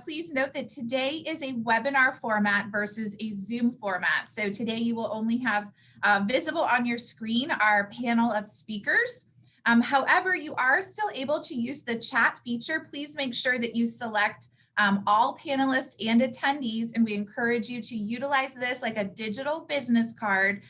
please note that today is a webinar format versus a Zoom format. So today you will only have visible on your screen our panel of speakers. However, you are still able to use the chat feature. Please make sure that you select all panelists and attendees, and we encourage you to utilize this like a digital business card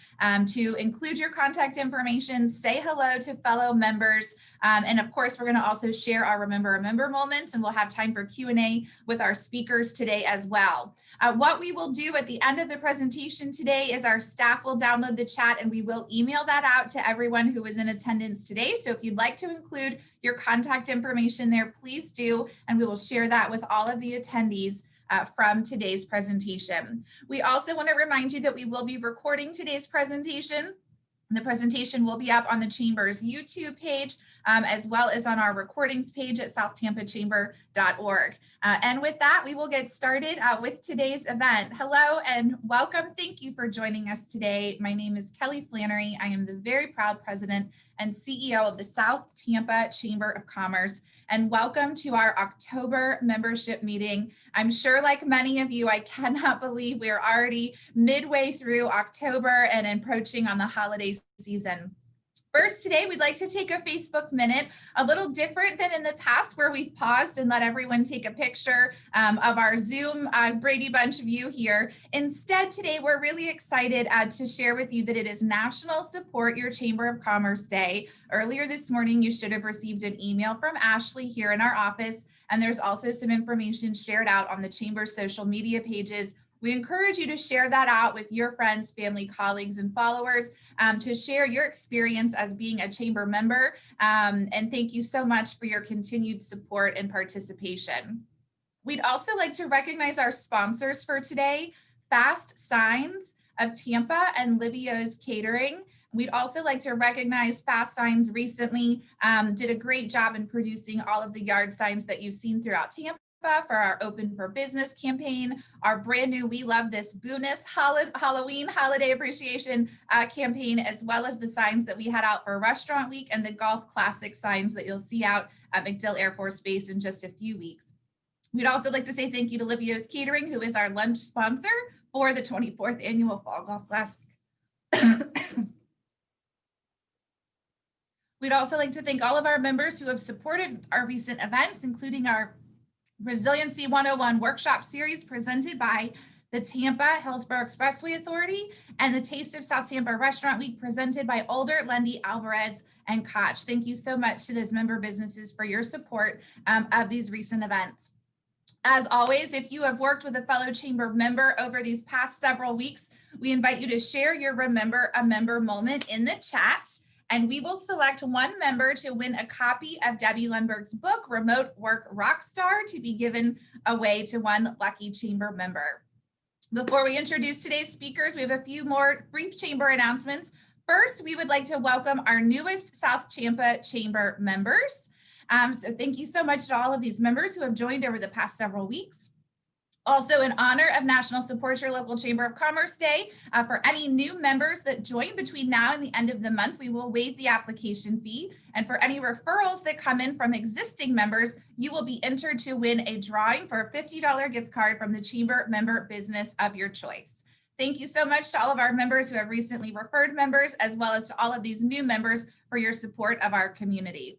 to include your contact information, say hello to fellow members, and of course, we're going to also share our Remember a Member moments, and we'll have time for Q&A with our speakers today as well. What we will do at the end of the presentation today is our staff will download the chat, and we will email that out to everyone who is in attendance today. So if you'd like to include your contact information there, please do, and we will share that with all of the attendees from today's presentation. We also want to remind you that we will be recording today's presentation. The presentation will be up on the Chamber's YouTube page, as well as on our recordings page at souththampachamber.org. And with that, we will get started with today's event. Hello and welcome. Thank you for joining us today. My name is Kelly Flannery. I am the very proud president and CEO of the South Tampa Chamber of Commerce. And welcome to our October membership meeting. I'm sure like many of you, I cannot believe we are already midway through October and approaching on the holiday season. First, today, we'd like to take a Facebook minute, a little different than in the past where we've paused and let everyone take a picture of our Zoom Brady Bunch view here. Instead, today, we're really excited to share with you that it is National Support Your Chamber of Commerce Day. Earlier this morning, you should have received an email from Ashley here in our office, and there's also some information shared out on the Chamber's social media pages. We encourage you to share that out with your friends, family, colleagues, and followers to share your experience as being a Chamber member. And thank you so much for your continued support and participation. We'd also like to recognize our sponsors for today, FastSigns of Tampa and Livy's Catering. We'd also like to recognize FastSigns recently did a great job in producing all of the yard signs that you've seen throughout Tampa for our Open for Business campaign, our brand new We Love This Booness Halloween Holiday Appreciation campaign, as well as the signs that we had out for Restaurant Week and the Golf Classic signs that you'll see out at MacDill Air Force Base in just a few weeks. We'd also like to say thank you to Livy's Catering, who is our lunch sponsor for the 24th Annual Fall Golf Classic. We'd also like to thank all of our members who have supported our recent events, including our Resiliency 101 workshop series presented by the Tampa Hillsborough Expressway Authority and the Taste of South Tampa Restaurant Week presented by Older, Lundy, Alvarez, and Koch. Thank you so much to those member businesses for your support of these recent events. As always, if you have worked with a fellow Chamber member over these past several weeks, we invite you to share your Remember a Member moment in the chat. And we will select one member to win a copy of Debbie Lundberg's book, Remote Work Rockstar, to be given away to one lucky Chamber member. Before we introduce today's speakers, we have a few more brief Chamber announcements. First, we would like to welcome our newest South Tampa Chamber members. So thank you so much to all of these members who have joined over the past several weeks. Also, in honor of National Support Your Local Chamber of Commerce Day, for any new members that join between now and the end of the month, we will waive the application fee. And for any referrals that come in from existing members, you will be entered to win a drawing for a $50 gift card from the Chamber member business of your choice. Thank you so much to all of our members who have recently referred members, as well as to all of these new members for your support of our community.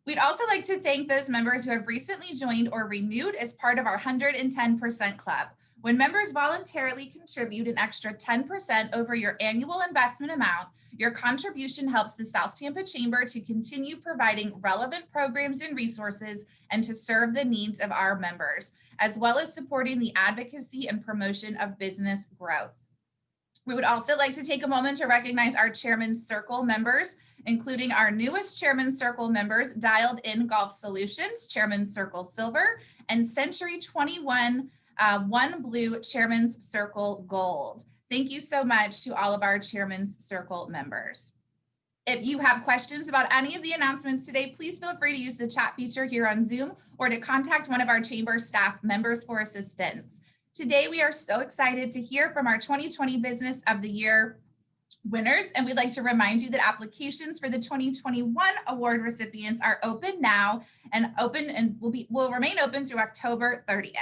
We'd also like to thank those members who have recently joined or renewed as part of our 110% Club. When members voluntarily contribute an extra 10% over your annual investment amount, your contribution helps the South Tampa Chamber to continue providing relevant programs and resources and to serve the needs of our members, as well as supporting the advocacy and promotion of business growth. We would also like to take a moment to recognize our Chairman's Circle members, including our newest Chairman's Circle members, Dialed In Golf Solutions, Chairman's Circle Silver, and Century 21 One Blue Chairman's Circle Gold. Thank you so much to all of our Chairman's Circle members. If you have questions about any of the announcements today, please feel free to use the chat feature here on Zoom or to contact one of our Chamber staff members for assistance. Today, we are so excited to hear from our 2020 Business of the Year winners. And we'd like to remind you that applications for the 2021 award recipients are open now and will remain open through October 30th.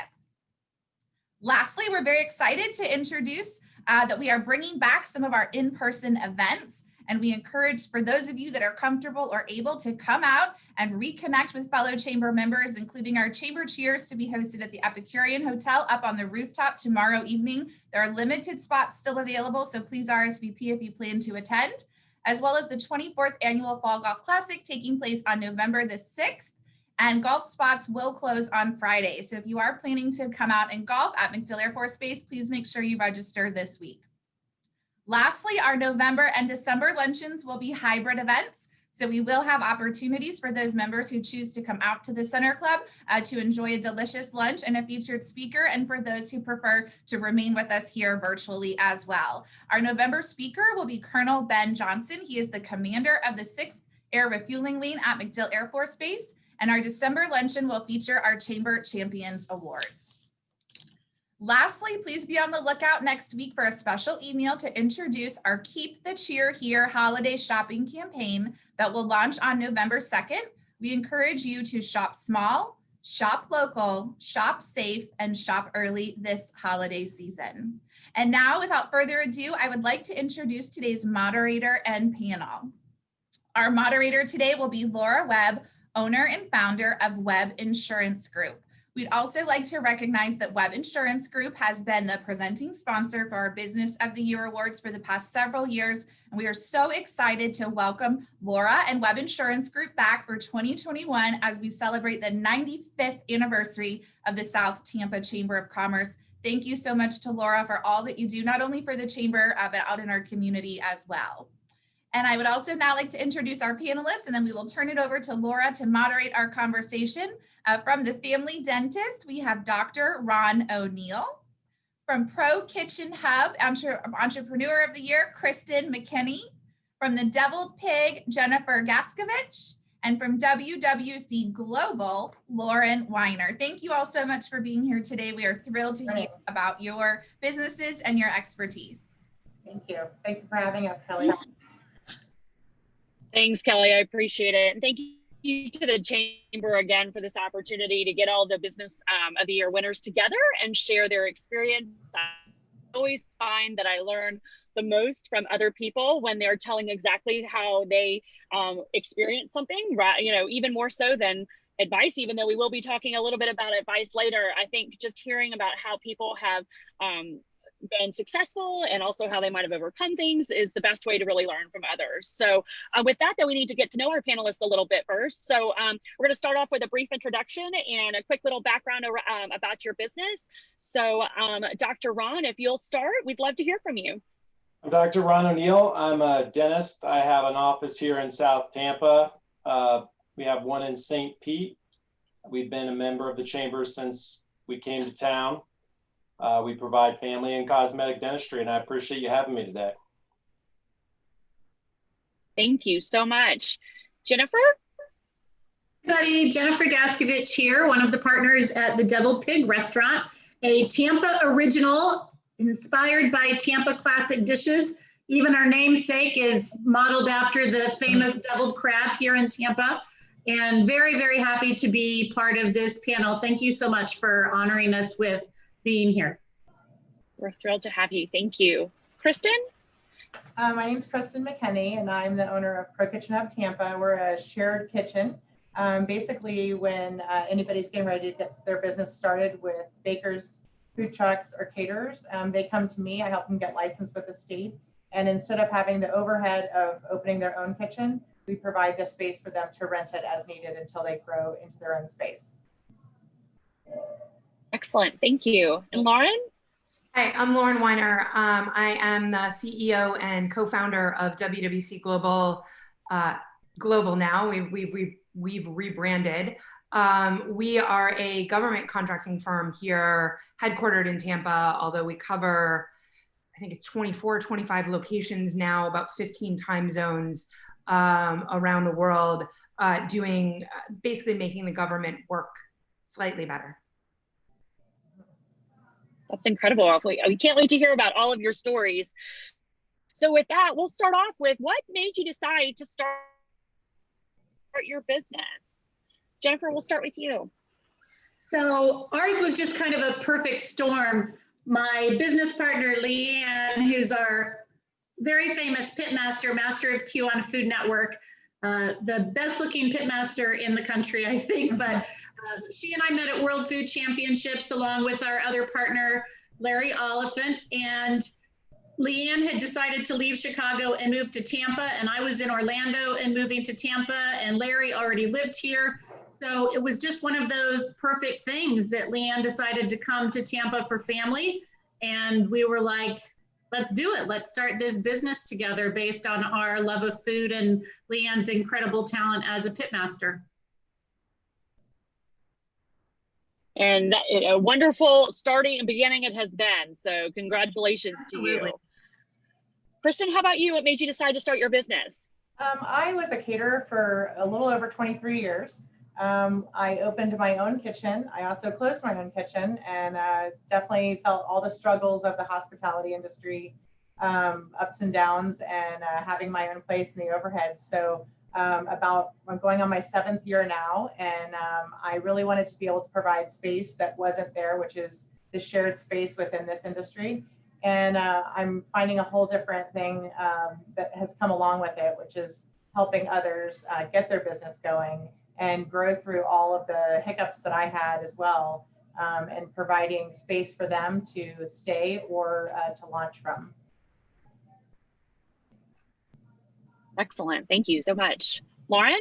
Lastly, we're very excited to introduce that we are bringing back some of our in-person events. And we encourage for those of you that are comfortable or able to come out and reconnect with fellow chamber members, including our chamber cheers to be hosted at the Epicurean Hotel up on the rooftop tomorrow evening. There are limited spots still available, so please RSVP if you plan to attend, as well as the 24th Annual Fall Golf Classic taking place on November the 6th. And golf spots will close on Friday. So if you are planning to come out and golf at MacDill Air Force Base, please make sure you register this week. Lastly, our November and December luncheons will be hybrid events. So we will have opportunities for those members who choose to come out to the Center Club to enjoy a delicious lunch and a featured speaker, and for those who prefer to remain with us here virtually as well. Our November speaker will be Colonel Ben Johnson. He is the commander of the 6th Air Refueling Wing at MacDill Air Force Base. And our December luncheon will feature our Chamber Champions Awards. Lastly, please be on the lookout next week for a special email to introduce our Keep the Cheer Here holiday shopping campaign that will launch on November 2nd. We encourage you to shop small, shop local, shop safe, and shop early this holiday season. And now, without further ado, I would like to introduce today's moderator and panel. Our moderator today will be Laura Webb, owner and founder of Webb Insurance Group. We'd also like to recognize that Webb Insurance Group has been the presenting sponsor for our Business of the Year Awards for the past several years, and we are so excited to welcome Laura and Webb Insurance Group back for 2021 as we celebrate the 95th anniversary of the South Tampa Chamber of Commerce. Thank you so much to Laura for all that you do, not only for the Chamber, but out in our community as well. And I would also now like to introduce our panelists, and then we will turn it over to Laura to moderate our conversation. From the Family Dentist, we have Dr. Ron O'Neill. From Pro Kitchen Hub, Entrepreneur of the Year, Kristen Mckenney. From the Deviled Pig, Jennifer Gaskovich. And from WWC Global, Lauren Weiner. Thank you all so much for being here today. We are thrilled to hear about your businesses and your expertise. Thank you. Thank you for having us, Kelly. Thanks, Kelly. I appreciate it. And thank you to the Chamber again for this opportunity to get all the Business of the Year winners together and share their experience. I always find that I learn the most from other people when they're telling exactly how they experience something, right? You know, even more so than advice, even though we will be talking a little bit about advice later. I think just hearing about how people have been successful and also how they might have overcome things is the best way to really learn from others. So with that, though, we need to get to know our panelists a little bit first. So we're going to start off with a brief introduction and a quick little background about your business. So Dr. Ron, if you'll start, we'd love to hear from you. I'm Dr. Ron O'Neill. I'm a dentist. I have an office here in South Tampa. We have one in St. Pete. We've been a member of the Chamber since we came to town. We provide family and cosmetic dentistry, and I appreciate you having me today. Thank you so much. Jennifer? Everybody, Jennifer Gaskovich here, one of the partners at the Deviled Pig Restaurant, a Tampa original inspired by Tampa classic dishes. Even our namesake is modeled after the famous deviled crab here in Tampa. And very, very happy to be part of this panel. Thank you so much for honoring us with being here. We're thrilled to have you. Thank you. Kristen? My name is Kristen Mckenney, and I'm the owner of Pro Kitchen Hub Tampa. We're a shared kitchen. Basically, when anybody's getting ready to get their business started with bakers, food trucks, or caterers, they come to me. I help them get licensed with the state. And instead of having the overhead of opening their own kitchen, we provide the space for them to rent it as needed until they grow into their own space. Excellent, thank you. And Lauren? Hi, I'm Lauren Weiner. I am the CEO and co-founder of WWC Global. Global now, we've rebranded. We are a government contracting firm here, headquartered in Tampa, although we cover, I think it's 24, 25 locations now, about 15 time zones around the world, doing, basically making the government work slightly better. That's incredible. We can't wait to hear about all of your stories. So with that, we'll start off with what made you decide to start your business? Jennifer, we'll start with you. So ours was just kind of a perfect storm. My business partner, Leanne, who's our very famous pitmaster, master of Q on Food Network, the best looking pitmaster in the country, I think, but she and I met at World Food Championships along with our other partner, Larry Oliphant, and Leanne had decided to leave Chicago and move to Tampa, and I was in Orlando and moving to Tampa, and Larry already lived here. So it was just one of those perfect things that Leanne decided to come to Tampa for family. And we were like, let's do it. Let's start this business together based on our love of food and Leanne's incredible talent as a pitmaster. And a wonderful starting and beginning it has been. So congratulations Absolutely. to you. Kristen, how about you? What made you decide to start your business? I was a caterer for a little over 23 years. I opened my own kitchen. I also closed my own kitchen, and definitely felt all the struggles of the hospitality industry, ups and downs, and having my own place in the overhead. So I'm going on my 7th year now, and I really wanted to be able to provide space that wasn't there, which is the shared space within this industry. And I'm finding a whole different thing that has come along with it, which is helping others get their business going and grow through all of the hiccups that I had as well, and providing space for them to stay or to launch from. Excellent. Thank you so much. Lauren?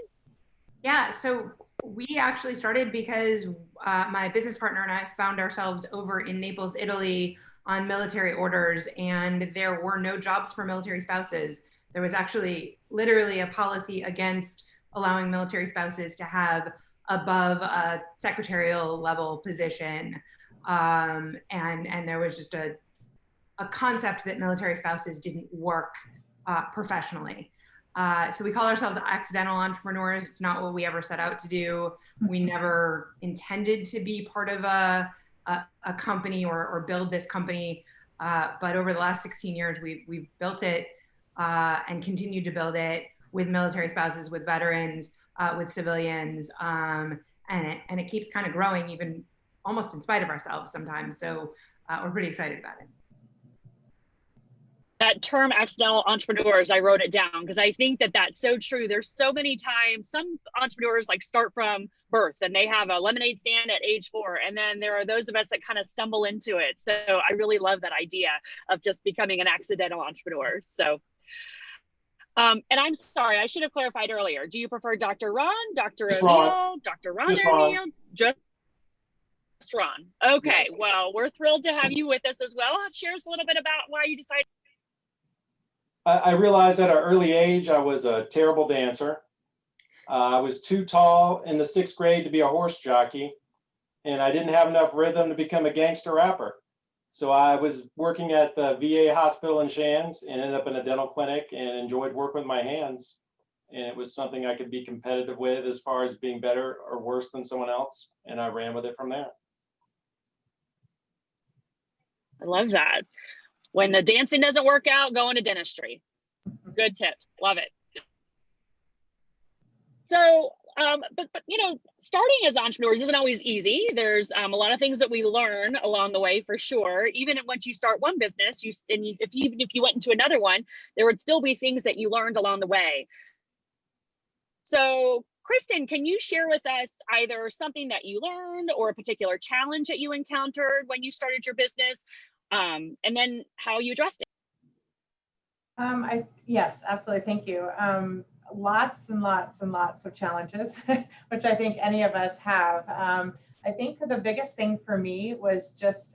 Yeah, so we actually started because my business partner and I found ourselves over in Naples, Italy on military orders, and there were no jobs for military spouses. There was actually literally a policy against allowing military spouses to have above a secretarial level position. And there was just a concept that military spouses didn't work professionally. So we call ourselves accidental entrepreneurs. It's not what we ever set out to do. We never intended to be part of a company or build this company. But over the last 16 years, we've built it and continued to build it with military spouses, with veterans, with civilians. And it keeps kind of growing, even almost in spite of ourselves sometimes. So we're pretty excited about it. That term accidental entrepreneurs, I wrote it down because I think that that's so true. There's so many times some entrepreneurs like start from birth and they have a lemonade stand at age 4. And then there are those of us that kind of stumble into it. So I really love that idea of just becoming an accidental entrepreneur. So, and I'm sorry, I should have clarified earlier. Do you prefer Dr. Ron, Dr. O'Neill, Dr. Ron O'Neill? Just Ron. Okay, yes. Well, we're thrilled to have you with us as well. Share us a little bit about why you decided. I realized at an early age I was a terrible dancer. I was too tall in the 6th grade to be a horse jockey, and I didn't have enough rhythm to become a gangster rapper. So I was working at the VA hospital in Shands and ended up in a dental clinic and enjoyed working with my hands. And it was something I could be competitive with as far as being better or worse than someone else. And I ran with it from there. I love that. When the dancing doesn't work out, go into dentistry. Good tip. Love it. So, but you know, starting as entrepreneurs isn't always easy. There's a lot of things that we learn along the way, for sure. Even once you start one business, even if you went into another one, there would still be things that you learned along the way. So, Kristen, can you share with us either something that you learned or a particular challenge that you encountered when you started your business? And then how you addressed it. Yes, absolutely. Thank you. Lots and lots and lots of challenges, which I think any of us have. I think the biggest thing for me was just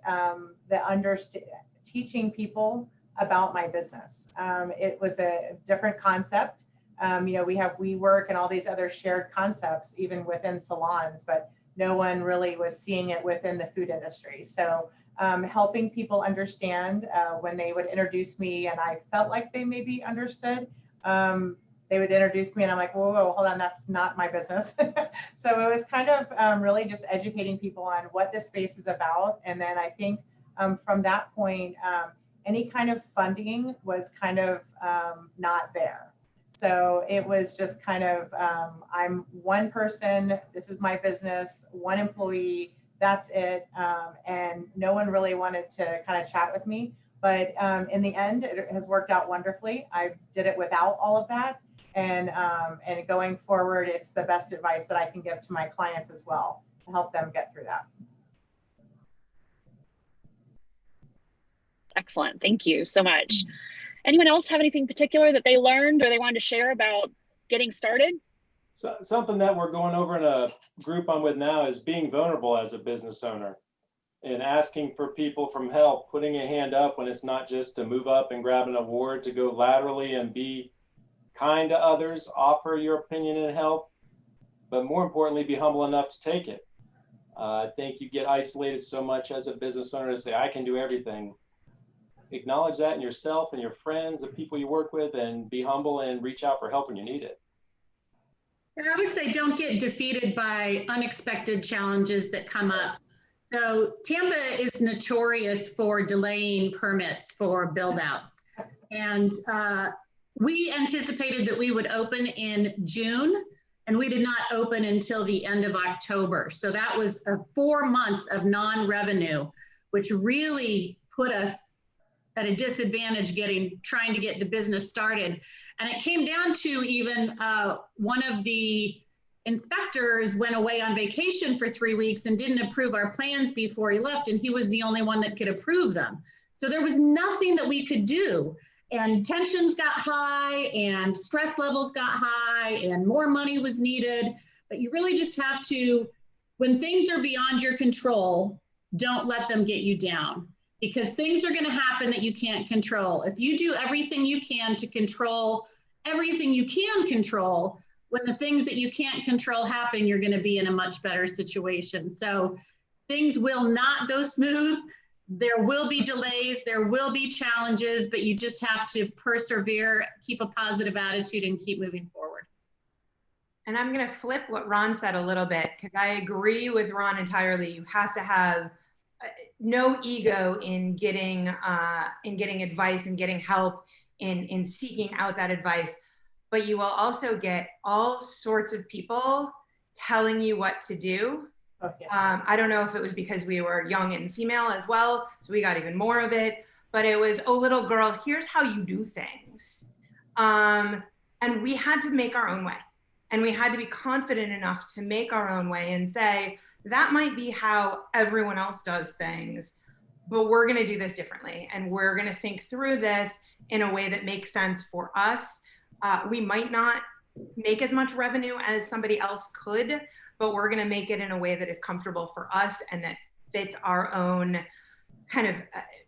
teaching people about my business. It was a different concept. You know, we have WeWork and all these other shared concepts, even within salons, but no one really was seeing it within the food industry. So helping people understand when they would introduce me and I felt like they maybe understood, they would introduce me and I'm like, whoa, hold on, that's not my business. So it was kind of really just educating people on what this space is about. And then I think from that point, any kind of funding was kind of not there. So it was just kind of, I'm one person, this is my business, one employee, that's it. And no one really wanted to kind of chat with me. But in the end, it has worked out wonderfully. I did it without all of that. And going forward, it's the best advice that I can give to my clients as well to help them get through that. Excellent. Thank you so much. Anyone else have anything particular that they learned or they wanted to share about getting started? So something that we're going over in a group I'm with now is being vulnerable as a business owner and asking for people from help, putting a hand up when it's not just to move up and grab an award, to go laterally and be kind to others, offer your opinion and help, but more importantly, be humble enough to take it. I think you get isolated so much as a business owner to say, I can do everything. Acknowledge that in yourself and your friends, the people you work with, and be humble and reach out for help when you need it. I would say don't get defeated by unexpected challenges that come up. So Tampa is notorious for delaying permits for build outs. And we anticipated that we would open in June, and we did not open until the end of October. So that was 4 months of non-revenue, which really put us at a disadvantage trying to get the business started. And it came down to even one of the inspectors went away on vacation for 3 weeks and didn't approve our plans before he left, and he was the only one that could approve them. So there was nothing that we could do. And tensions got high and stress levels got high and more money was needed. But you really just have to, when things are beyond your control, don't let them get you down, because things are going to happen that you can't control. If you do everything you can to control everything you can control, when the things that you can't control happen, you're going to be in a much better situation. So things will not go smooth. There will be delays, there will be challenges, but you just have to persevere, keep a positive attitude, and keep moving forward. And I'm going to flip what Ron said a little bit, because I agree with Ron entirely. You have to have no ego in getting advice and getting help in seeking out that advice. But you will also get all sorts of people telling you what to do. Okay. I don't know if it was because we were young and female as well, so we got even more of it, but it was, oh, little girl, here's how you do things. And we had to make our own way. And we had to be confident enough to make our own way and say, that might be how everyone else does things, but we're gonna do this differently. And we're gonna think through this in a way that makes sense for us. We might not make as much revenue as somebody else could, but we're going to make it in a way that is comfortable for us and that fits our own kind of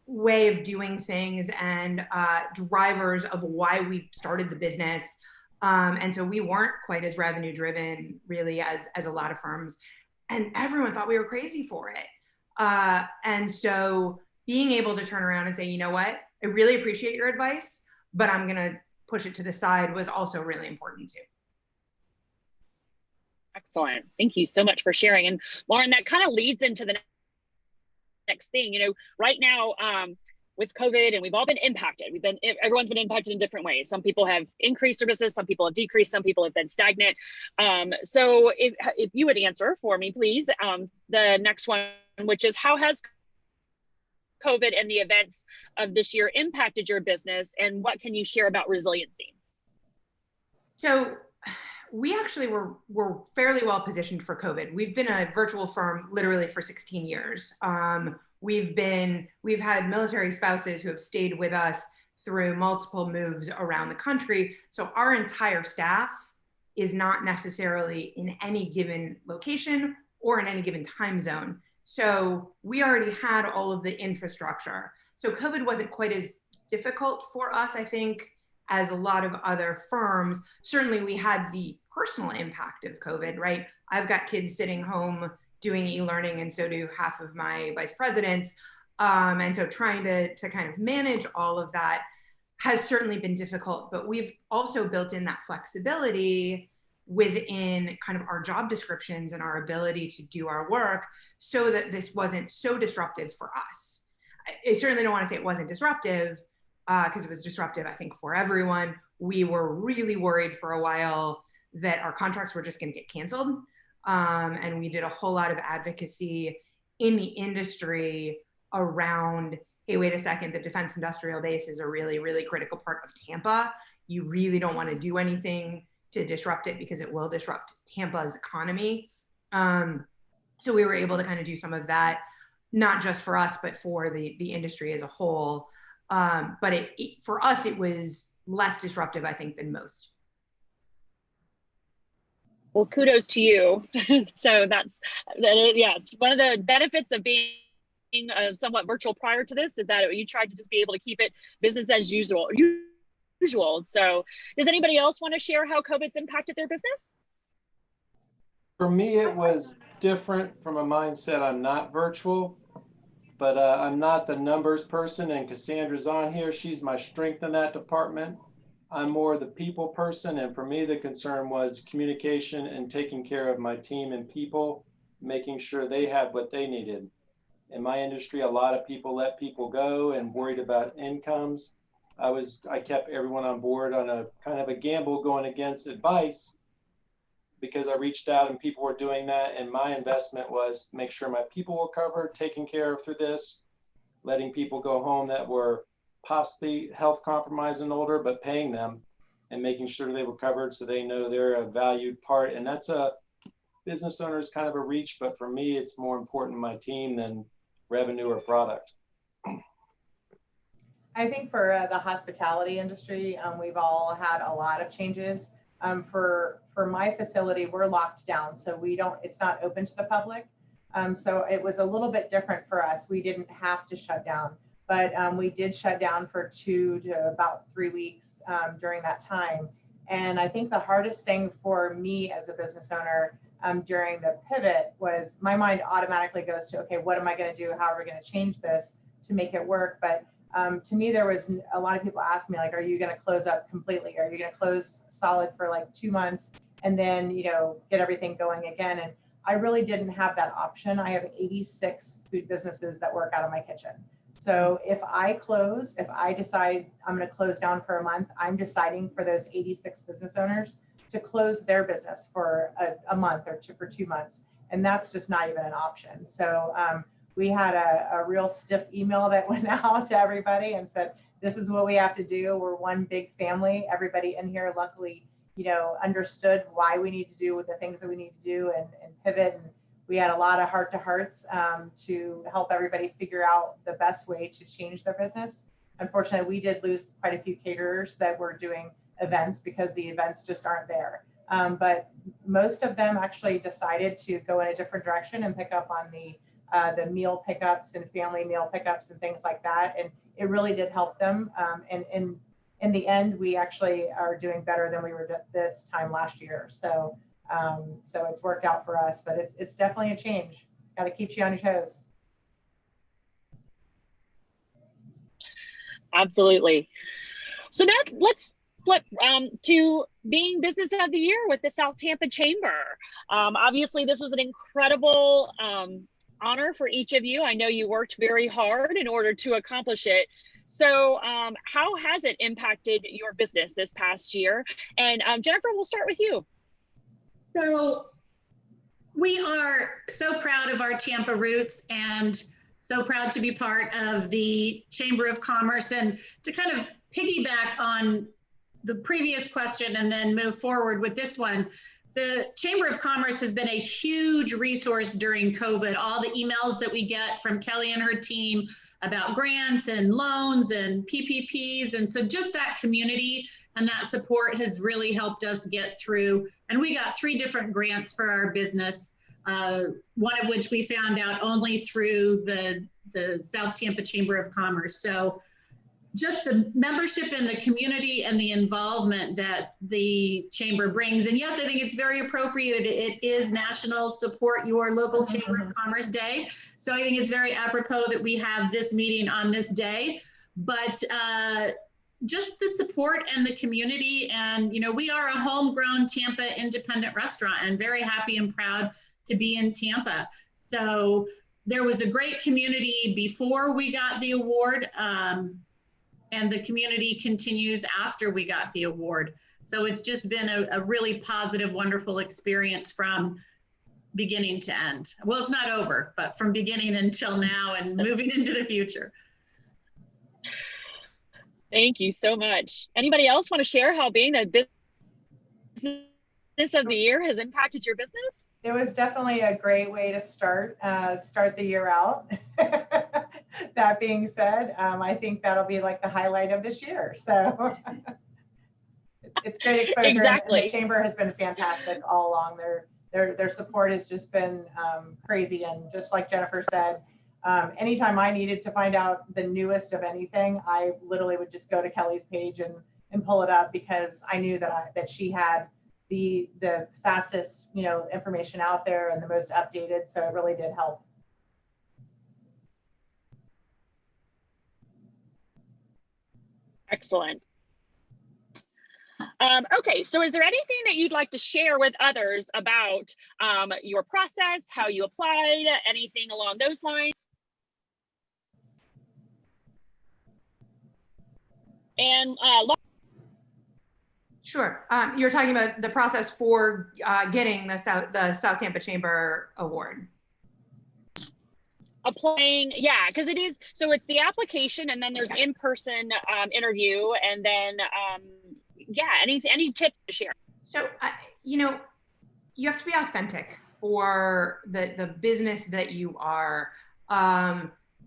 way of doing things and drivers of why we started the business. And so we weren't quite as revenue driven really as a lot of firms, and everyone thought we were crazy for it. And so being able to turn around and say, you know what, I really appreciate your advice, but I'm going to push it to the side was also really important too. Excellent. Thank you so much for sharing. And Lauren, that kind of leads into the next thing. You know, right now with COVID, and we've all been impacted. Everyone's been impacted in different ways. Some people have increased their business, some people have decreased, some people have been stagnant. So if you would answer for me, please, the next one, which is, how has COVID and the events of this year impacted your business, and what can you share about resiliency? So we actually were fairly well positioned for COVID. We've been a virtual firm literally for 16 years. We've had military spouses who have stayed with us through multiple moves around the country. So our entire staff is not necessarily in any given location or in any given time zone. So we already had all of the infrastructure. So COVID wasn't quite as difficult for us, I think, as a lot of other firms. Certainly we had the personal impact of COVID, right? I've got kids sitting home doing e-learning, and so do half of my vice presidents. And so trying to kind of manage all of that has certainly been difficult, but we've also built in that flexibility within kind of our job descriptions and our ability to do our work so that this wasn't so disruptive for us. I certainly don't want to say it wasn't disruptive, because it was disruptive, I think, for everyone. We were really worried for a while that our contracts were just going to get canceled. And we did a whole lot of advocacy in the industry around, hey, wait a second, the defense industrial base is a really, really critical part of Tampa. You really don't want to do anything to disrupt it because it will disrupt Tampa's economy. So we were able to kind of do some of that, not just for us, but for the industry as a whole. But for us, it was less disruptive, I think, than most. Well, kudos to you. So yes, one of the benefits of being somewhat virtual prior to this is that you tried to just be able to keep it business as usual. So does anybody else want to share how COVID's impacted their business? For me, it was different from a mindset. I'm not virtual, but I'm not the numbers person, and Cassandra's on here. She's my strength in that department. I'm more the people person, and for me, the concern was communication and taking care of my team and people, making sure they had what they needed. In my industry, a lot of people let people go and worried about incomes. I kept everyone on board on a kind of a gamble going against advice, because I reached out and people were doing that. And my investment was make sure my people were covered, taken care of through this, letting people go home that were possibly health compromised and older, but paying them and making sure they were covered so they know they're a valued part. And that's a business owner's kind of a reach, but for me, it's more important to my team than revenue or product. I think for the hospitality industry, we've all had a lot of changes. For my facility, we're locked down, so it's not open to the public. So it was a little bit different for us. We didn't have to shut down, but we did shut down for 2 to about 3 weeks during that time. And I think the hardest thing for me as a business owner during the pivot was my mind automatically goes to, okay, what am I going to do? How are we going to change this to make it work? But to me, there was a lot of people ask me, like, are you going to close up completely? Are you going to close solid for like 2 months and then, get everything going again? And I really didn't have that option. I have 86 food businesses that work out of my kitchen. So if I decide I'm going to close down for a month, I'm deciding for those 86 business owners to close their business for a month or for 2 months. And that's just not even an option. So we had a real stiff email that went out to everybody and said, this is what we have to do. We're one big family. Everybody in here, luckily, understood why we need to do the things that we need to do and pivot. And we had a lot of heart-to-hearts to help everybody figure out the best way to change their business. Unfortunately, we did lose quite a few caterers that were doing events because the events just aren't there. But most of them actually decided to go in a different direction and pick up on the meal pickups and family meal pickups and things like that. And it really did help them. And in the end, we actually are doing better than we were this time last year. So it's worked out for us, but it's definitely a change. Got to keep you on your toes. Absolutely. So now let's flip to being Business of the Year with the South Tampa Chamber. Obviously, this was an incredible honor for each of you. I know you worked very hard in order to accomplish it. So how has it impacted your business this past year? And Jennifer, we'll start with you. So we are so proud of our Tampa roots and so proud to be part of the Chamber of Commerce. And to kind of piggyback on the previous question and then move forward with this one, the Chamber of Commerce has been a huge resource during COVID. All the emails that we get from Kelly and her team about grants and loans and PPPs. And so just that community and that support has really helped us get through. And we got 3 different grants for our business, one of which we found out only through the South Tampa Chamber of Commerce. So just the membership in the community and the involvement that the chamber brings. And yes, I think it's very appropriate. It is National Support Your Local Chamber of Commerce Day. So I think it's very apropos that we have this meeting on this day. But just the support and the community. And, we are a homegrown Tampa independent restaurant and very happy and proud to be in Tampa. So there was a great community before we got the award, and the community continues after we got the award. So it's just been a really positive, wonderful experience from beginning to end. Well, it's not over, but from beginning until now and moving into the future. Thank you so much. Anybody else want to share how being the business of the year has impacted your business? It was definitely a great way to start the year out. That being said, I think that'll be like the highlight of this year. So it's great exposure. Exactly. And the chamber has been fantastic all along. Their support has just been crazy. And just like Jennifer said, anytime I needed to find out the newest of anything, I literally would just go to Kelly's page and pull it up, because I knew that she had the fastest, information out there and the most updated. So it really did help. Excellent. Okay, so is there anything that you'd like to share with others about your process, how you applied, anything along those lines? And Sure. You're talking about the process for getting the South Tampa Chamber Award. Applying, yeah, because it is, so it's the application, and then there's in-person interview, and then yeah, any tips to share? So you have to be authentic for the business that you are.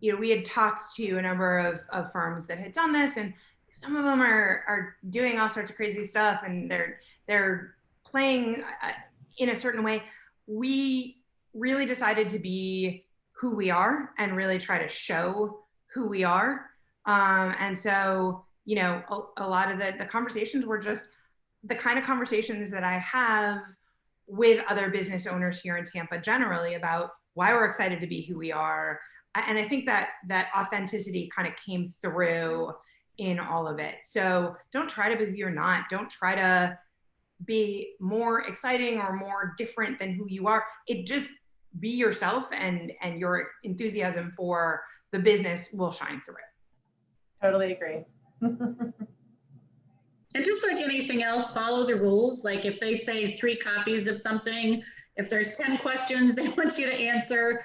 We had talked to a number of firms that had done this, and some of them are doing all sorts of crazy stuff, and they're playing in a certain way. We really decided to be who we are and really try to show who we are. And so, a lot of the conversations were just the kind of conversations that I have with other business owners here in Tampa generally about why we're excited to be who we are. And I think that authenticity kind of came through in all of it. So don't try to be who you're not. Don't try to be more exciting or more different than who you are. It just be yourself, and your enthusiasm for the business will shine through. Totally agree. And just like anything else, follow the rules. Like if they say 3 copies of something, if there's 10 questions they want you to answer,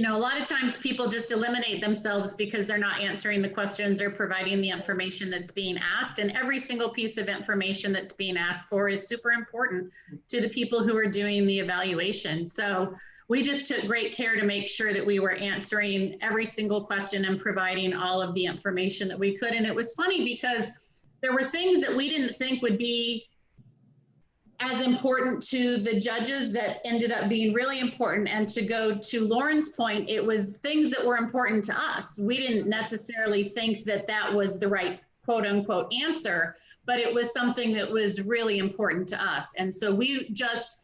a lot of times people just eliminate themselves because they're not answering the questions or providing the information that's being asked. And every single piece of information that's being asked for is super important to the people who are doing the evaluation. So we just took great care to make sure that we were answering every single question and providing all of the information that we could. And it was funny because there were things that we didn't think would be as important to the judges that ended up being really important. And to go to Lauren's point, it was things that were important to us. We didn't necessarily think that was the right quote unquote answer, but it was something that was really important to us. And so we just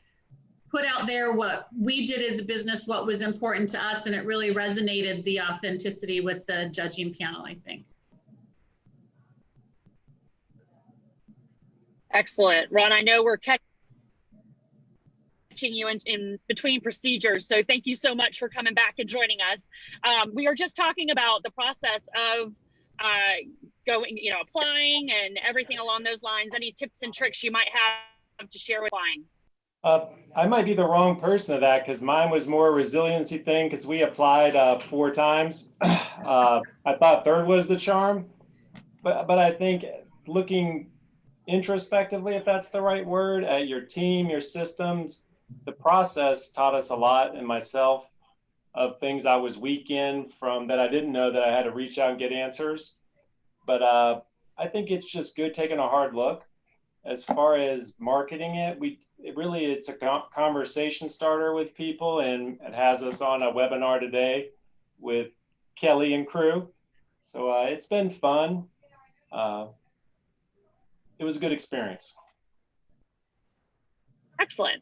put out there what we did as a business, what was important to us, and it really resonated, the authenticity with the judging panel, I think. Excellent. Ron, I know we're catching you in between procedures, so thank you so much for coming back and joining us. We are just talking about the process of going, applying and everything along those lines. Any tips and tricks you might have to share with applying? I might be the wrong person of that, because mine was more a resiliency thing, because we applied 4 times. I thought 3rd was the charm, but I think looking introspectively, if that's the right word, at your team, your systems, the process taught us a lot, and myself, of things I was weak in from that I didn't know that I had to reach out and get answers. But I think it's just good taking a hard look. As far as marketing it, it's a conversation starter with people, and it has us on a webinar today with Kelly and crew. So it's been fun. It was a good experience. Excellent.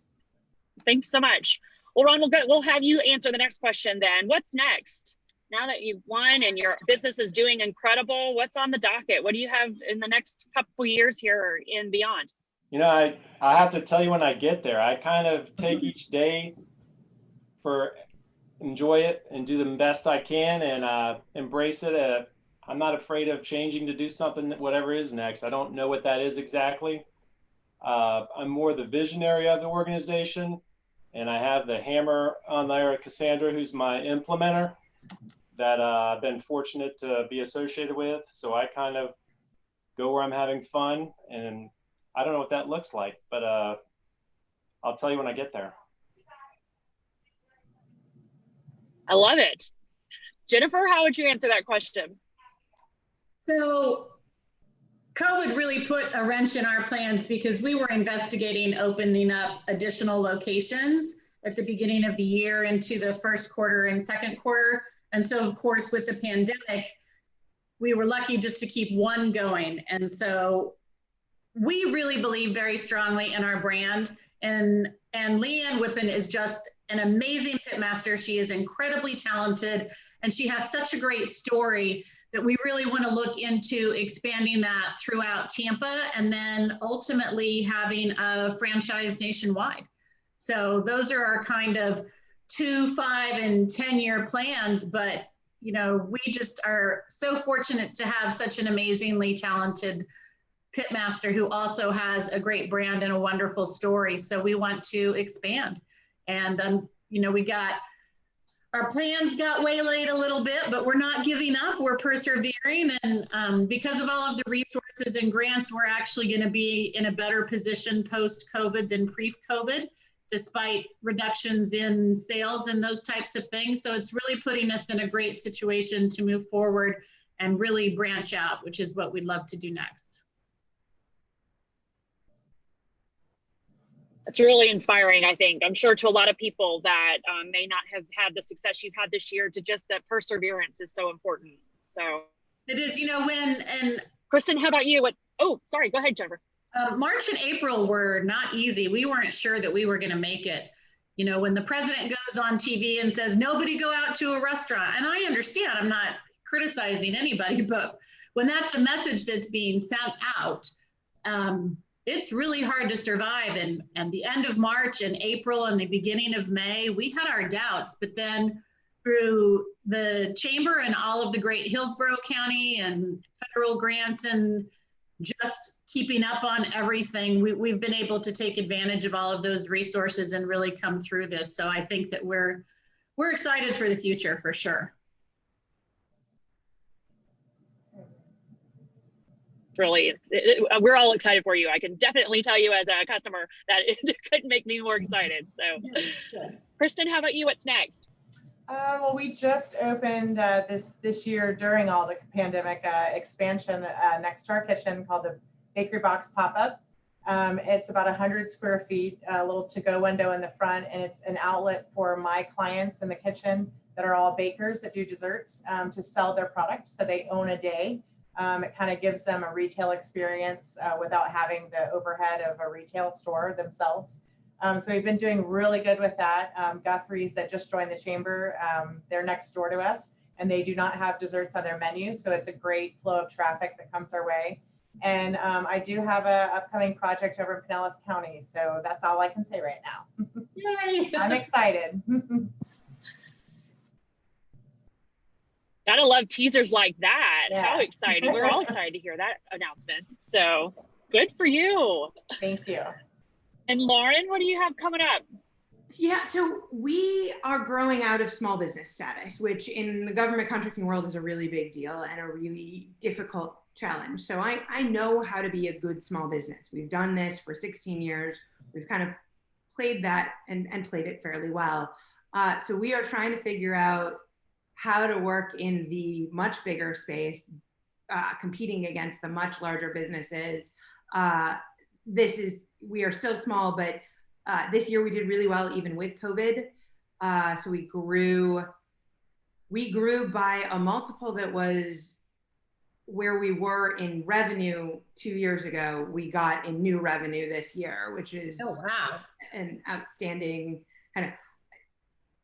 Thanks so much. Well, Ron, we'll have you answer the next question then. What's next? Now that you've won and your business is doing incredible, what's on the docket? What do you have in the next couple years here and beyond? I have to tell you, when I get there, I kind of take each day enjoy it and do the best I can and embrace it. I'm not afraid of changing to do something, whatever is next. I don't know what that is exactly. I'm more the visionary of the organization, and I have the hammer on there, Cassandra, who's my implementer that I've been fortunate to be associated with. So I kind of go where I'm having fun, and I don't know what that looks like, but I'll tell you when I get there. I love it. Jennifer, how would you answer that question? So COVID really put a wrench in our plans because we were investigating opening up additional locations at the beginning of the year into the first quarter and second quarter. And so, of course, with the pandemic, we were lucky just to keep one going. And so we really believe very strongly in our brand. And Leanne Whippen is just an amazing pitmaster. She is incredibly talented, and she has such a great story that we really want to look into expanding that throughout Tampa and then ultimately having a franchise nationwide. So those are our kind of 2, 5, and 10-year plans. But, you know, we just are so fortunate to have such an amazingly talented pitmaster who also has a great brand and a wonderful story. So we want to expand. And, you know, our plans got waylaid a little bit, but we're not giving up. We're persevering. And because of all of the resources and grants, we're actually going to be in a better position post-COVID than pre-COVID, despite reductions in sales and those types of things. So it's really putting us in a great situation to move forward and really branch out, which is what we'd love to do next. It's really inspiring, I think. I'm sure to a lot of people that may not have had the success you've had this year, to just that perseverance is so important. So it is, you know, and Kristen, how about you? Oh, sorry, go ahead, Jennifer. March and April were not easy. We weren't sure that we were going to make it. You know, when the president goes on TV and says, nobody go out to a restaurant, and I understand, I'm not criticizing anybody, but when that's the message that's being sent out, it's really hard to survive. And the end of March and April and the beginning of May, we had our doubts, but then through the chamber and all of the great Hillsborough County and federal grants and just keeping up on everything, we've been able to take advantage of all of those resources and really come through this. So I think that we're excited for the future for sure. Really, we're all excited for you. I can definitely tell you as a customer that it couldn't make me more excited. So Kristen, how about you? What's next? Well, we just opened this year during all the pandemic expansion next to our kitchen called the Bakery Box Pop-Up. It's about 100 square feet, a little to-go window in the front, and it's an outlet for my clients in the kitchen that are all bakers that do desserts to sell their product. So they own a day. It kind of gives them a retail experience without having the overhead of a retail store themselves. So we've been doing really good with that. Guthrie's that just joined the chamber, they're next door to us, and they do not have desserts on their menu. So it's a great flow of traffic that comes our way. And I do have an upcoming project over in Pinellas County. So that's all I can say right now. Yay! I'm excited. Gotta love teasers like that. Yeah. How exciting. We're all excited to hear that announcement. So good for you. Thank you. And Lauren, what do you have coming up? Yeah, so we are growing out of small business status, which in the government contracting world is a really big deal and a really difficult challenge. So I know how to be a good small business. We've done this for 16 years. We've kind of played that and played it fairly well. So we are trying to figure out how to work in the much bigger space, competing against the much larger businesses. We are still small, but this year we did really well even with COVID. So we grew by a multiple that was where we were in revenue 2 years ago. We got in new revenue this year, which is an outstanding kind of.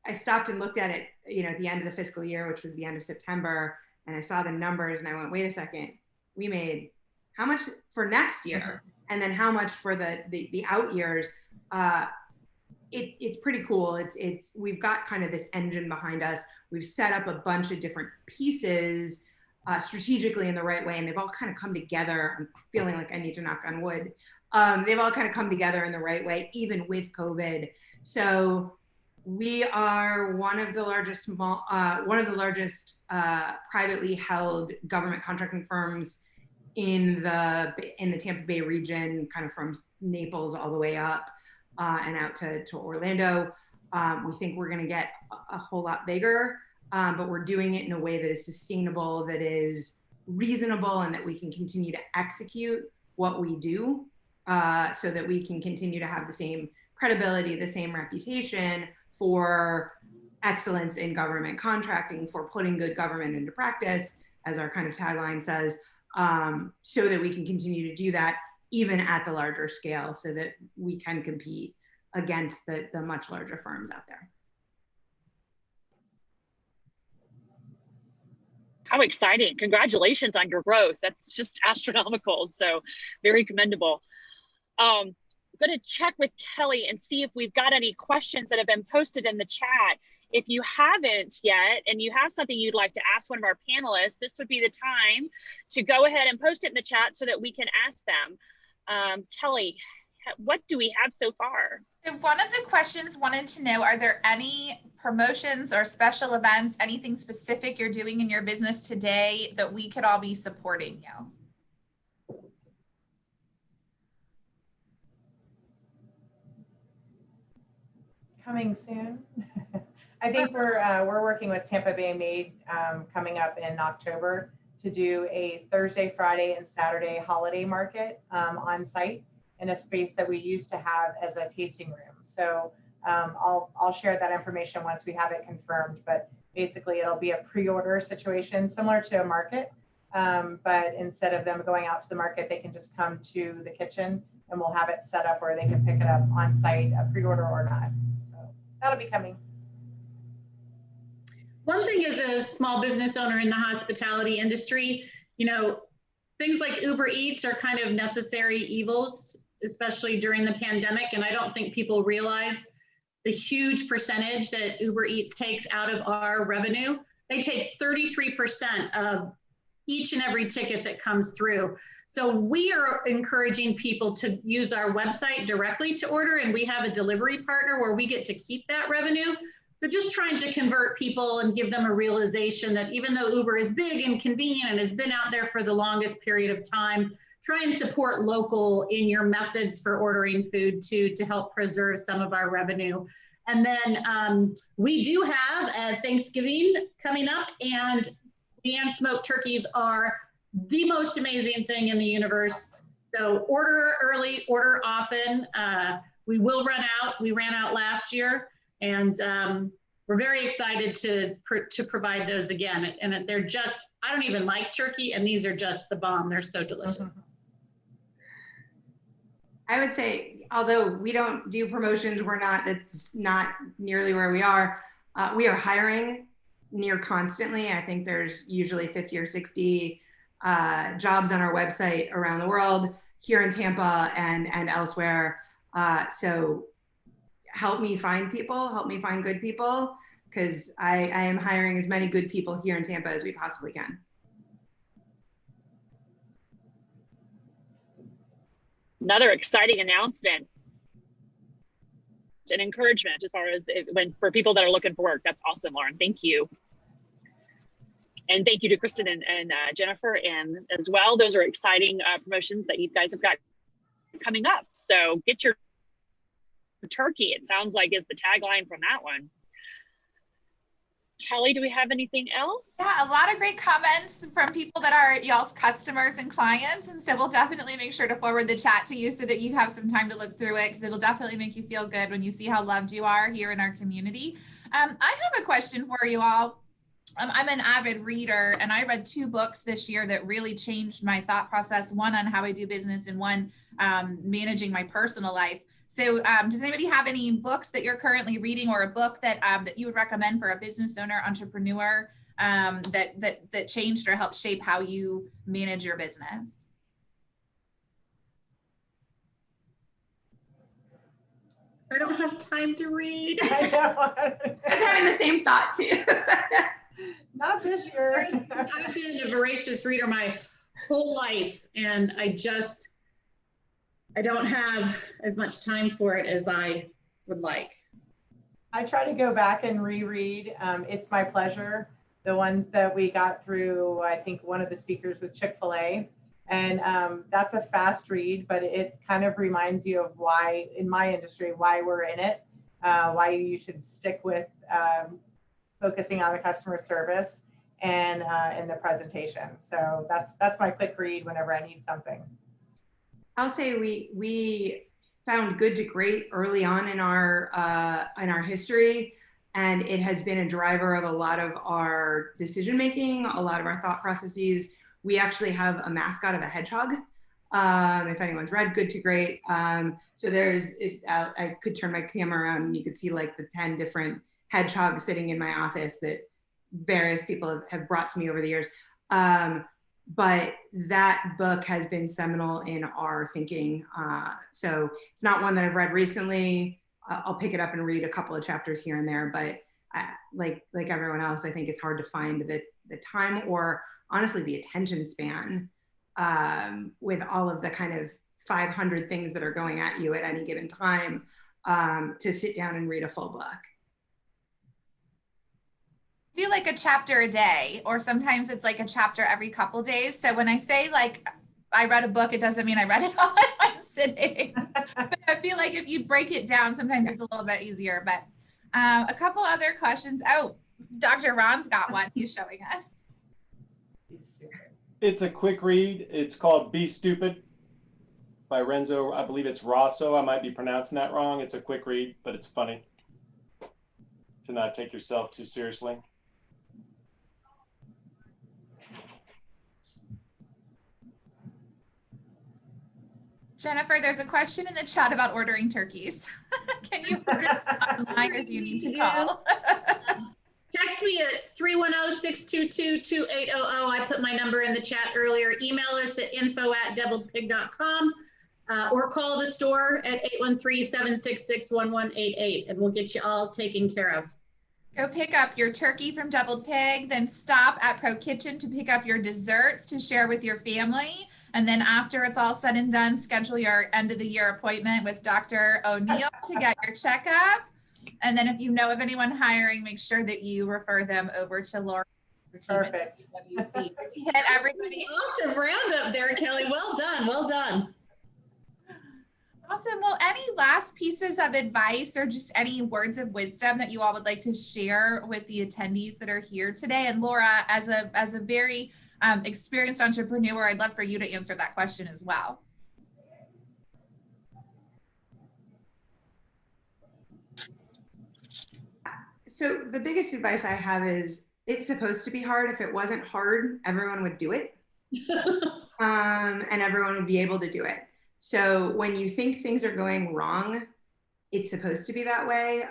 I stopped and looked at it, at the end of the fiscal year, which was the end of September, and I saw the numbers and I went, wait a second, we made how much for next year? And then how much for the out years? it's pretty cool. We've got kind of this engine behind us. We've set up a bunch of different pieces strategically in the right way, and they've all kind of come together. I'm feeling like I need to knock on wood. They've all kind of come together in the right way, even with COVID. So we are one of the largest privately held government contracting firms in the Tampa Bay region, kind of from Naples all the way up and out to Orlando. We think we're going to get a whole lot bigger, but we're doing it in a way that is sustainable, that is reasonable, and that we can continue to execute what we do so that we can continue to have the same credibility, the same reputation for excellence in government contracting, for putting good government into practice, as our kind of tagline says, so that we can continue to do that even at the larger scale, so that we can compete against the much larger firms out there. How exciting. Congratulations on your growth. That's just astronomical. So very commendable. I'm going to check with Kelly and see if we've got any questions that have been posted in the chat. If you haven't yet, and you have something you'd like to ask one of our panelists, this would be the time to go ahead and post it in the chat so that we can ask them. Kelly, what do we have so far? So one of the questions wanted to know, are there any promotions or special events, anything specific you're doing in your business today that we could all be supporting you? Coming soon. I think we're working with Tampa Bay Made coming up in October to do a Thursday, Friday, and Saturday holiday market on site in a space that we used to have as a tasting room. So I'll share that information once we have it confirmed, but basically it'll be a pre-order situation similar to a market, but instead of them going out to the market, they can just come to the kitchen and we'll have it set up where they can pick it up on site, a pre-order or not. So that'll be coming. One thing as a small business owner in the hospitality industry, you know, things like Uber Eats are kind of necessary evils, especially during the pandemic. And I don't think people realize the huge percentage that Uber Eats takes out of our revenue. They take 33% of each and every ticket that comes through. So we are encouraging people to use our website directly to order, and we have a delivery partner where we get to keep that revenue. So just trying to convert people and give them a realization that even though Uber is big and convenient and has been out there for the longest period of time, try and support local in your methods for ordering food too, to help preserve some of our revenue. And then we do have Thanksgiving coming up, and hand-smoked turkeys are the most amazing thing in the universe. So order early, order often. We will run out. We ran out last year. And we're very excited to provide those again. And they're just, I don't even like turkey, and these are just the bomb. They're so delicious. Mm-hmm. I would say, although we don't do promotions, that's not nearly where we are. We are hiring near constantly. I think there's usually 50 or 60 jobs on our website around the world, here in Tampa and elsewhere. So help me find people, help me find good people, because I am hiring as many good people here in Tampa as we possibly can. Another exciting announcement and encouragement as far as for people that are looking for work. That's awesome, Lauren. Thank you. And thank you to Kristen and Jennifer and as well. Those are exciting promotions that you guys have got coming up. So get your turkey, it sounds like, is the tagline from that one. Kelly, do we have anything else? Yeah, a lot of great comments from people that are y'all's customers and clients. And so we'll definitely make sure to forward the chat to you so that you have some time to look through it, because it'll definitely make you feel good when you see how loved you are here in our community. I have a question for you all. I'm an avid reader, and I read 2 books this year that really changed my thought process, one on how I do business and one managing my personal life. So does anybody have any books that you're currently reading, or a book that that you would recommend for a business owner, entrepreneur that changed or helped shape how you manage your business? I don't have time to read. I know. I was having the same thought too. Not this year. I've been a voracious reader my whole life, and I don't have as much time for it as I would like. I try to go back and reread It's My Pleasure, the one that we got through, I think one of the speakers with Chick-fil-A. And that's a fast read, but it kind of reminds you of why, in my industry, why we're in it, why you should stick with focusing on the customer service and in the presentation. So that's my quick read whenever I need something. I'll say we found Good to Great early on in our history, and it has been a driver of a lot of our decision making, a lot of our thought processes. We actually have a mascot of a hedgehog. If anyone's read Good to Great, so I could turn my camera around and you could see like the 10 different hedgehogs sitting in my office that various people have brought to me over the years. But that book has been seminal in our thinking. So it's not one that I've read recently. I'll pick it up and read a couple of chapters here and there, but like everyone else, I think it's hard to find the time or honestly the attention span with all of the kind of 500 things that are going at you at any given time to sit down and read a full book. Do like a chapter a day, or sometimes it's like a chapter every couple days. So when I say like I read a book, it doesn't mean I read it all in one sitting. But I feel like if you break it down, sometimes it's a little bit easier. But a couple other questions. Oh, Dr. Ron's got one he's showing us. It's a quick read. It's called Be Stupid by Renzo. I believe it's Rosso. I might be pronouncing that wrong. It's a quick read, but it's funny to not take yourself too seriously. Jennifer, there's a question in the chat about ordering turkeys. Can you order online or do you need to call? Text me at 310-622-2800. I put my number in the chat earlier. Email us at info@devilpig.com or call the store at 813-766-1188 and we'll get you all taken care of. Go pick up your turkey from Deviled Pig, then stop at Pro Kitchen to pick up your desserts to share with your family. And then after it's all said and done, schedule your end of the year appointment with Dr. O'Neill to get your checkup. And then if you know of anyone hiring, make sure that you refer them over to Laura. Perfect. WC. Hit everybody. Awesome roundup there, Kelly. Well done. Well done. Awesome. Well, any last pieces of advice or just any words of wisdom that you all would like to share with the attendees that are here today? And Laura, as a very experienced entrepreneur, I'd love for you to answer that question as well. So the biggest advice I have is it's supposed to be hard. If it wasn't hard, everyone would do it. And everyone would be able to do it. So when you think things are going wrong, it's supposed to be that way.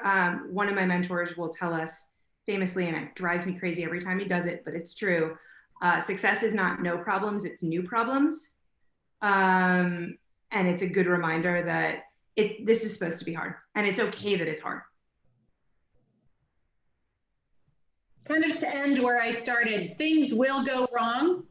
One of my mentors will tell us famously, and it drives me crazy every time he does it, but it's true. Success is not no problems, it's new problems. And it's a good reminder that this is supposed to be hard and it's okay that it's hard. Kind of to end where I started, things will go wrong.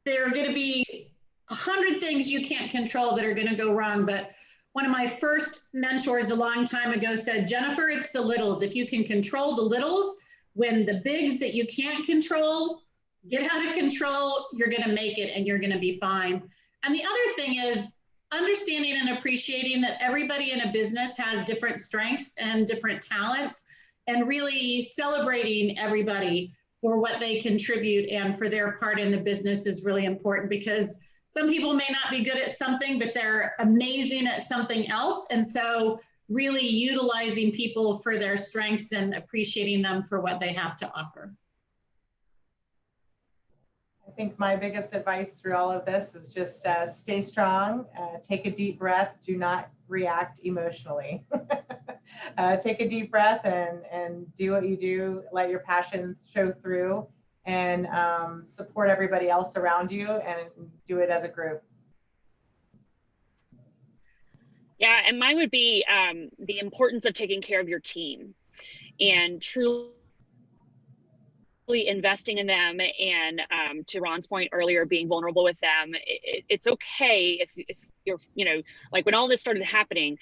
There are going to be 100 things you can't control that are going to go wrong. But one of my first mentors a long time ago said, Jennifer, it's the littles. If you can control the littles, when the bigs that you can't control get out of control, you're going to make it and you're going to be fine. And the other thing is understanding and appreciating that everybody in a business has different strengths and different talents, and really celebrating everybody for what they contribute and for their part in the business is really important, because some people may not be good at something, but they're amazing at something else. And so really utilizing people for their strengths and appreciating them for what they have to offer. I think my biggest advice through all of this is just stay strong, take a deep breath, do not react emotionally. Take a deep breath and do what you do, let your passion show through, and support everybody else around you and do it as a group. Yeah, and mine would be the importance of taking care of your team and truly investing in them, and to Ron's point earlier, being vulnerable with them. It's okay if you're, you know, like when all this started happening,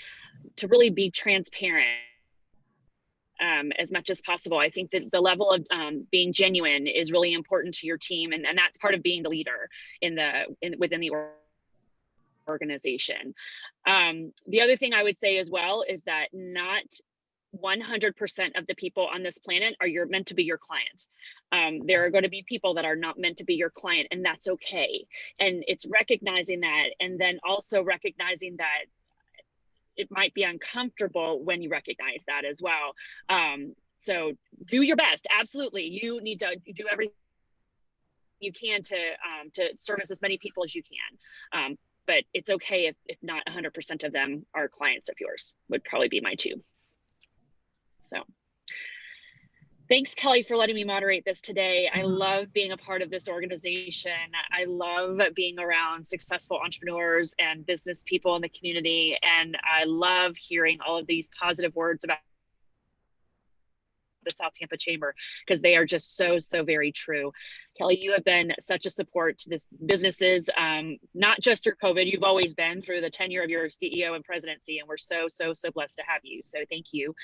to really be transparent as much as possible. I think that the level of being genuine is really important to your team, and that's part of being the leader within the organization. The other thing I would say as well is that not 100% of the people on this planet are meant to be your client. There are going to be people that are not meant to be your client, and that's okay. And it's recognizing that, and then also recognizing that it might be uncomfortable when you recognize that as well. So do your best. Absolutely. You need to do everything you can to service as many people as you can. But it's okay if not 100% of them are clients of yours, would probably be my two. So thanks, Kelly, for letting me moderate this today. I love being a part of this organization. I love being around successful entrepreneurs and business people in the community. And I love hearing all of these positive words about the South Tampa Chamber, because they are just so very true. Kelly, you have been such a support to this businesses, not just through COVID. You've always been through the tenure of your CEO and presidency, and we're so blessed to have you. So thank you.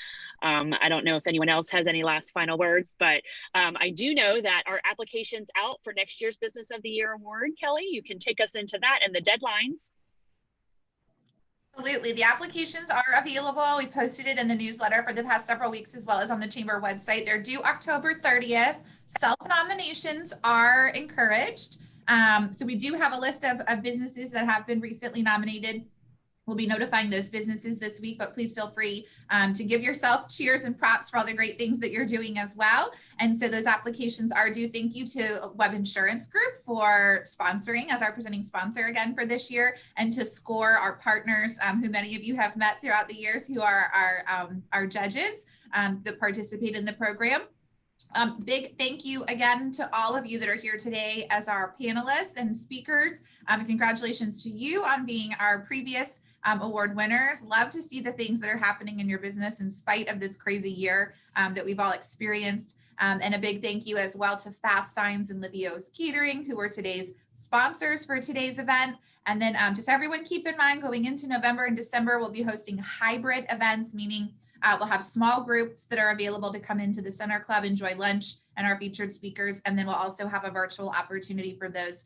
I don't know if anyone else has any last final words, but I do know that our application's out for next year's Business of the Year award. Kelly, you can take us into that and the deadlines. Absolutely. The applications are available. We posted it in the newsletter for the past several weeks, as well as on the Chamber website. They're due October 30th. Self-nominations are encouraged. So we do have a list of businesses that have been recently nominated. We'll be notifying those businesses this week, but please feel free to give yourself cheers and props for all the great things that you're doing as well. And so those applications are due. Thank you to Webb Insurance Group for sponsoring as our presenting sponsor again for this year, and to SCORE, our partners, who many of you have met throughout the years, who are our judges that participate in the program. Big thank you again to all of you that are here today as our panelists and speakers. Congratulations to you on being our previous award winners. Love to see the things that are happening in your business in spite of this crazy year that we've all experienced. And a big thank you as well to FastSigns and Livy Catering, who were today's sponsors for today's event. And then just everyone keep in mind, going into November and December, we'll be hosting hybrid events, meaning we'll have small groups that are available to come into the Center Club, enjoy lunch and our featured speakers. And then we'll also have a virtual opportunity for those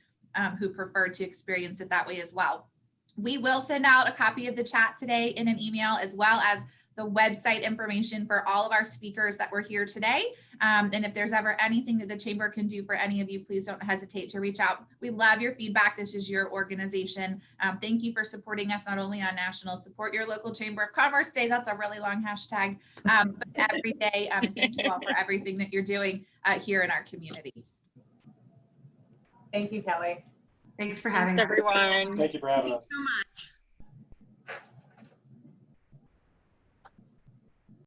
who prefer to experience it that way as well. We will send out a copy of the chat today in an email, as well as the website information for all of our speakers that were here today. And if there's ever anything that the Chamber can do for any of you, please don't hesitate to reach out. We love your feedback. This is your organization. Thank you for supporting us, not only on National Support Your Local Chamber of Commerce Day, that's a really long hashtag, but every day. And thank you all for everything that you're doing here in our community. Thank you, Kelly. Thanks for having Thanks, us. everyone. Thank you for having us. So much.